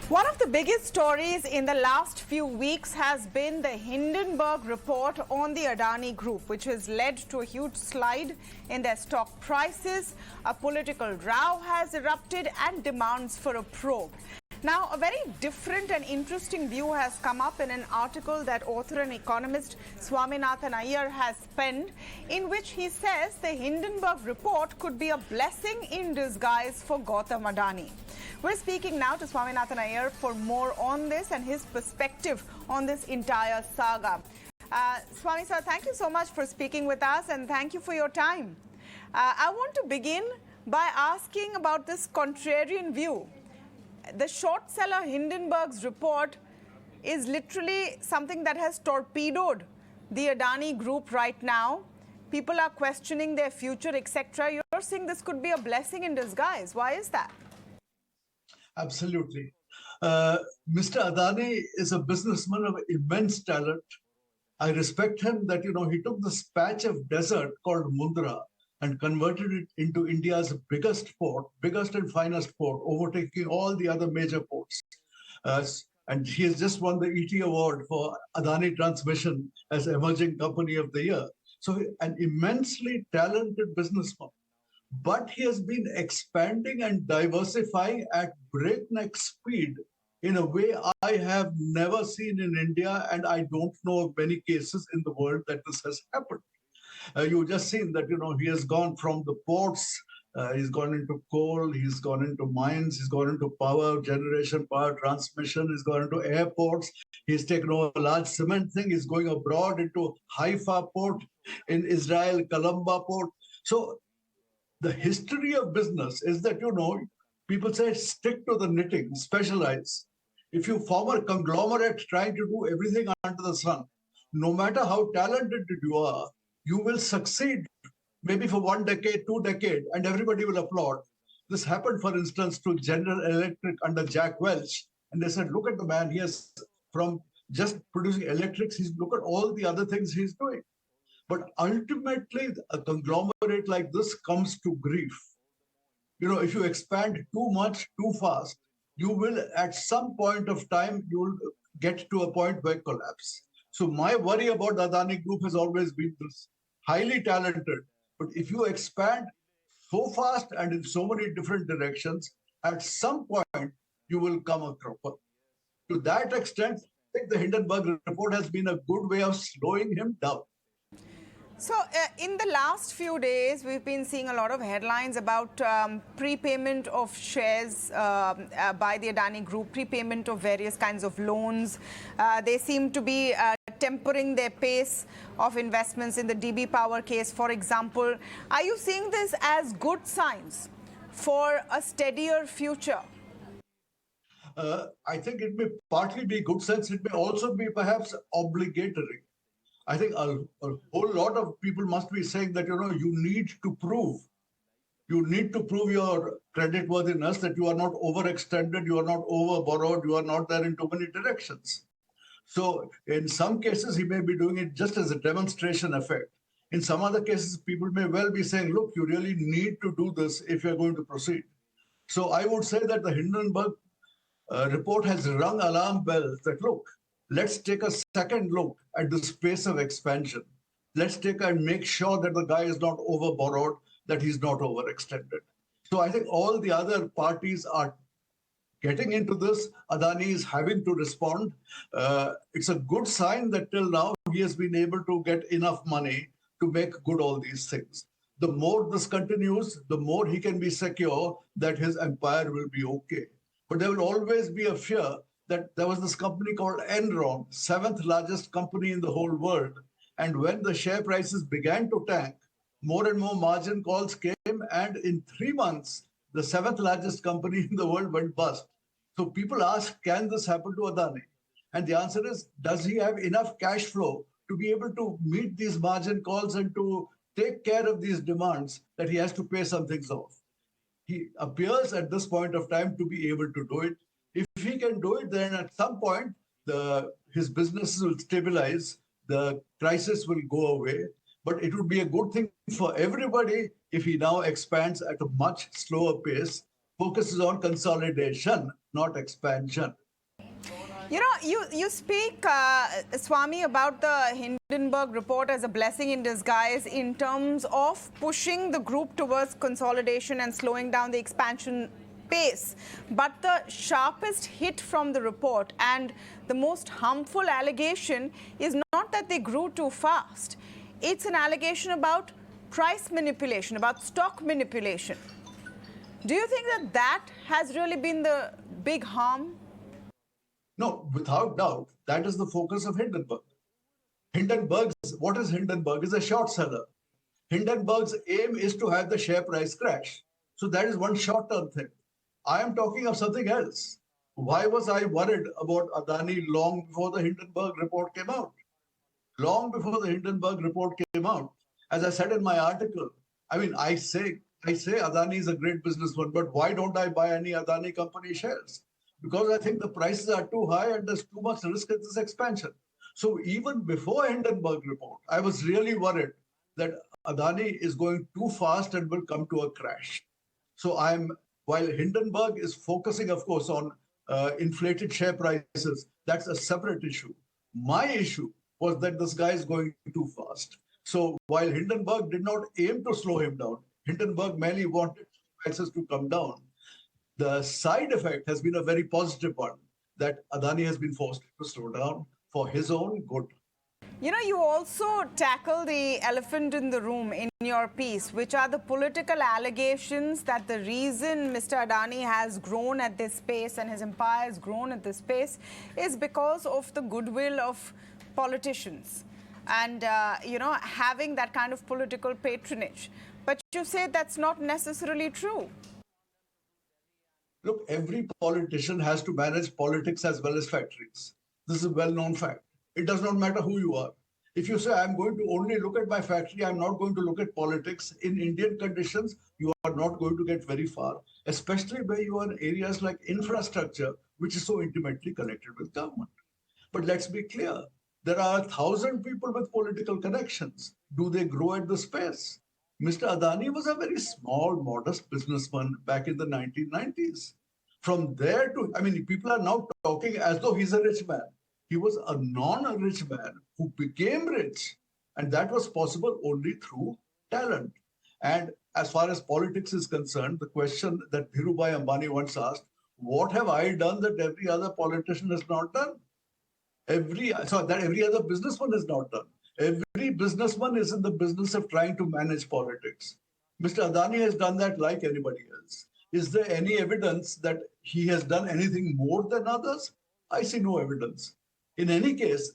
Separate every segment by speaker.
Speaker 1: One of the biggest stories in the last few weeks has been the Hindenburg report on the Adani Group, which has led to a huge slide in their stock prices. A political row has erupted and demands for a probe. Now, a very different and interesting view has come up in an article that author and economist Swaminathan Aiyar has penned, in which he says the Hindenburg report could be a blessing in disguise for Gautam Adani. We're speaking now to Swaminathan Aiyar for more on this and his perspective on this entire saga. Swami sir, thank you so much for speaking with us and thank you for your time. I want to begin by asking about this contrarian view. The short seller Hindenburg's report is literally something that has torpedoed the Adani Group right now. People are questioning their future, etc. You're saying this could be a blessing in disguise. Why is that?
Speaker 2: Absolutely. Mr. Adani is a businessman of immense talent. I respect him that, he took this patch of desert called Mundra and converted it into India's biggest port, biggest and finest port, overtaking all the other major ports. And he has just won the ET award for Adani Transmission as Emerging Company of the Year. So an immensely talented businessman. But he has been expanding and diversifying at breakneck speed in a way I have never seen in India, and I don't know of many cases in the world that this has happened. You've just seen that, he has gone from the ports, he's gone into coal, he's gone into mines, he's gone into power generation, power transmission, he's gone into airports, he's taken over a large cement thing, he's going abroad into Haifa port in Israel, Colombo port. So the history of business is that, people say stick to the knitting, specialize. If you form a conglomerate trying to do everything under the sun, no matter how talented you are, you will succeed maybe for 1 decade, 2 decades, and everybody will applaud. This happened, for instance, to General Electric under Jack Welch. And they said, look at the man, he has, from just producing electrics, look at all the other things he's doing. But ultimately, a conglomerate like this comes to grief. If you expand too much, too fast, you will, at some point of time, you will get to a point where collapse. So my worry about the Adani Group has always been this: highly talented, but if you expand so fast and in so many different directions, at some point, you will come a cropper. To that extent, I think the Hindenburg report has been a good way of slowing him down.
Speaker 1: So, in the last few days, we've been seeing a lot of headlines about prepayment of shares by the Adani Group, prepayment of various kinds of loans. They seem to be tempering their pace of investments in the DB Power case, for example. Are you seeing this as good signs for a steadier future?
Speaker 2: I think it may partly be good signs. It may also be perhaps obligatory. I think a whole lot of people must be saying that, you need to prove your creditworthiness, that you are not overextended, you are not overborrowed, you are not there in too many directions. So in some cases, he may be doing it just as a demonstration effect. In some other cases, people may well be saying, look, you really need to do this if you're going to proceed. So I would say that the Hindenburg report has rung alarm bells that, look, let's take a second look at the space of expansion. Let's take and make sure that the guy is not overborrowed, that he's not overextended. So I think all the other parties are getting into this. Adani is having to respond. It's a good sign that till now he has been able to get enough money to make good all these things. The more this continues, the more he can be secure that his empire will be okay. But there will always be a fear that there was this company called Enron, 7th largest company in the whole world. And when the share prices began to tank, more and more margin calls came. And in 3 months, the 7th largest company in the world went bust. So people ask, can this happen to Adani? And the answer is, does he have enough cash flow to be able to meet these margin calls and to take care of these demands that he has to pay some things off? He appears at this point of time to be able to do it. If he can do it, then at some point, his businesses will stabilize, the crisis will go away. But it would be a good thing for everybody if he now expands at a much slower pace focuses on consolidation, not expansion.
Speaker 1: You know, you speak, Swami, about the Hindenburg report as a blessing in disguise in terms of pushing the group towards consolidation and slowing down the expansion pace. But the sharpest hit from the report and the most harmful allegation is not that they grew too fast. It's an allegation about price manipulation, about stock manipulation. Do you think that that has really been the big harm?
Speaker 2: No, without doubt, that is the focus of Hindenburg. What is Hindenburg? Is a short seller. Hindenburg's aim is to have the share price crash. So that is one short-term thing. I am talking of something else. Why was I worried about Adani long before the Hindenburg report came out? Long before the Hindenburg report came out, as I said in my article, I say Adani is a great businessman, but why don't I buy any Adani company shares? Because I think the prices are too high and there's too much risk in this expansion. So even before Hindenburg report, I was really worried that Adani is going too fast and will come to a crash. So while Hindenburg is focusing, of course, on inflated share prices, that's a separate issue. My issue was that this guy is going too fast. So while Hindenburg did not aim to slow him down, Hindenburg merely wanted prices to come down. The side effect has been a very positive one, that Adani has been forced to slow down for his own good.
Speaker 1: You know, you also tackle the elephant in the room in your piece, which are the political allegations that the reason Mr. Adani has grown at this pace and his empire has grown at this pace is because of the goodwill of politicians and, having that kind of political patronage. But you say that's not necessarily true.
Speaker 2: Look, every politician has to manage politics as well as factories. This is a well-known fact. It does not matter who you are. If you say, I'm going to only look at my factory, I'm not going to look at politics, in Indian conditions, you are not going to get very far, especially where you are in areas like infrastructure, which is so intimately connected with government. But let's be clear, there are 1,000 people with political connections. Do they grow at this pace? Mr. Adani was a very small, modest businessman back in the 1990s. From there to, people are now talking as though he's a rich man. He was a non-rich man who became rich. And that was possible only through talent. And as far as politics is concerned, the question that Dhirubhai Ambani once asked, what have I done that every other politician has not done? That every other businessman has not done. Every businessman is in the business of trying to manage politics. Mr. Adani has done that like anybody else. Is there any evidence that he has done anything more than others? I see no evidence. In any case,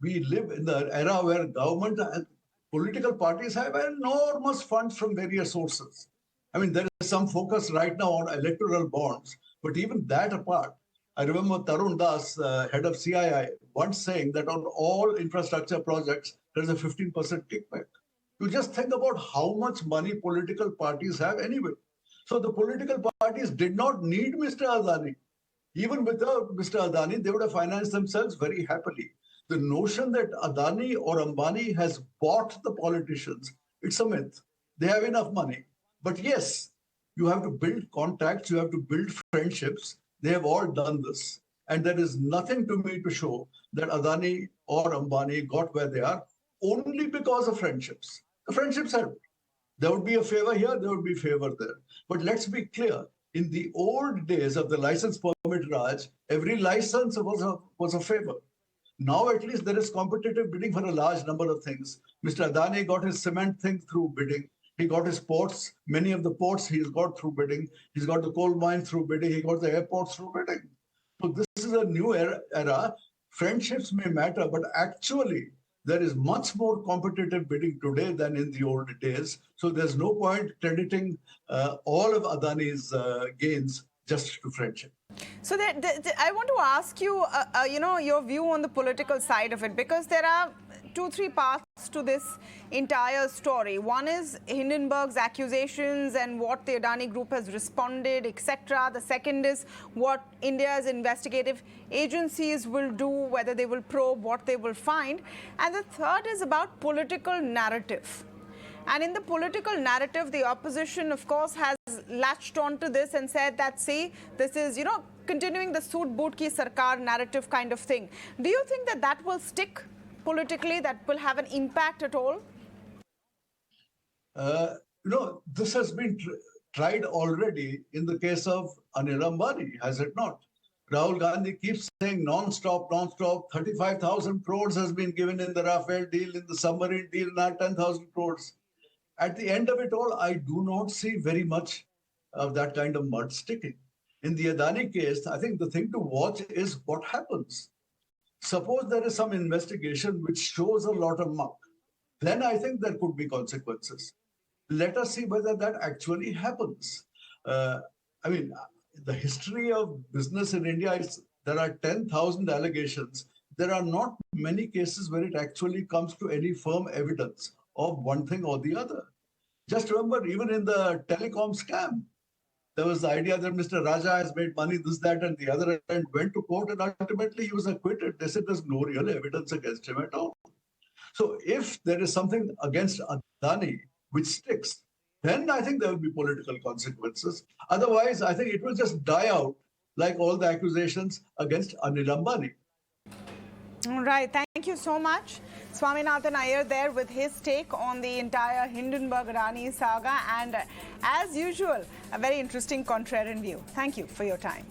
Speaker 2: we live in the era where government and political parties have enormous funds from various sources. There is some focus right now on electoral bonds, but even that apart, I remember Tarun Das, head of CII, once saying that on all infrastructure projects, there's a 15% kickback. You just think about how much money political parties have anyway. So the political parties did not need Mr. Adani. Even without Mr. Adani, they would have financed themselves very happily. The notion that Adani or Ambani has bought the politicians, it's a myth. They have enough money. But yes, you have to build contacts, you have to build friendships. They have all done this. And there is nothing to me to show that Adani or Ambani got where they are only because of friendships. The friendships helped. There would be a favor here, there would be favor there. But let's be clear, in the old days of the license permit Raj, every license was a favor. Now at least there is competitive bidding for a large number of things. Mr. Adani got his cement thing through bidding. He got his ports, many of the ports he's got through bidding. He's got the coal mines through bidding. He got the airports through bidding. So this is a new era. Friendships may matter, but actually there is much more competitive bidding today than in the old days. So there's no point crediting all of Adani's gains just to friendship.
Speaker 1: So I want to ask you, your view on the political side of it, because there are 2-3 parts to this entire story. One is Hindenburg's accusations and what the Adani Group has responded, etc. The second is what India's investigative agencies will do, whether they will probe, what they will find. And the third is about political narrative. And in the political narrative, the opposition, of course, has latched onto this and said that, see, this is, continuing the Soot Boot Ki Sarkar narrative kind of thing. Do you think that that will stick politically, that will have an impact at all?
Speaker 2: This has been tried already in the case of Anil Ambani, has it not? Rahul Gandhi keeps saying non-stop. 35,000 crores has been given in the Rafale deal, in the submarine deal, now 10,000 crores. At the end of it all, I do not see very much of that kind of mud sticking. In the Adani case, I think the thing to watch is what happens. Suppose there is some investigation which shows a lot of muck, then I think there could be consequences. Let us see whether that actually happens. The history of business in India is there are 10,000 allegations. There are not many cases where it actually comes to any firm evidence of one thing or the other. Just remember, even in the telecom scam, there was the idea that Mr. Raja has made money, this, that, and the other, and went to court, and ultimately he was acquitted. They said there's no real evidence against him at all. So if there is something against Adani which sticks, then I think there will be political consequences. Otherwise, I think it will just die out like all the accusations against Anil Ambani.
Speaker 1: All right. Thank you so much. Swaminathan Aiyar there with his take on the entire Hindenburg Adani saga, and as usual, a very interesting contrarian view. Thank you for your time.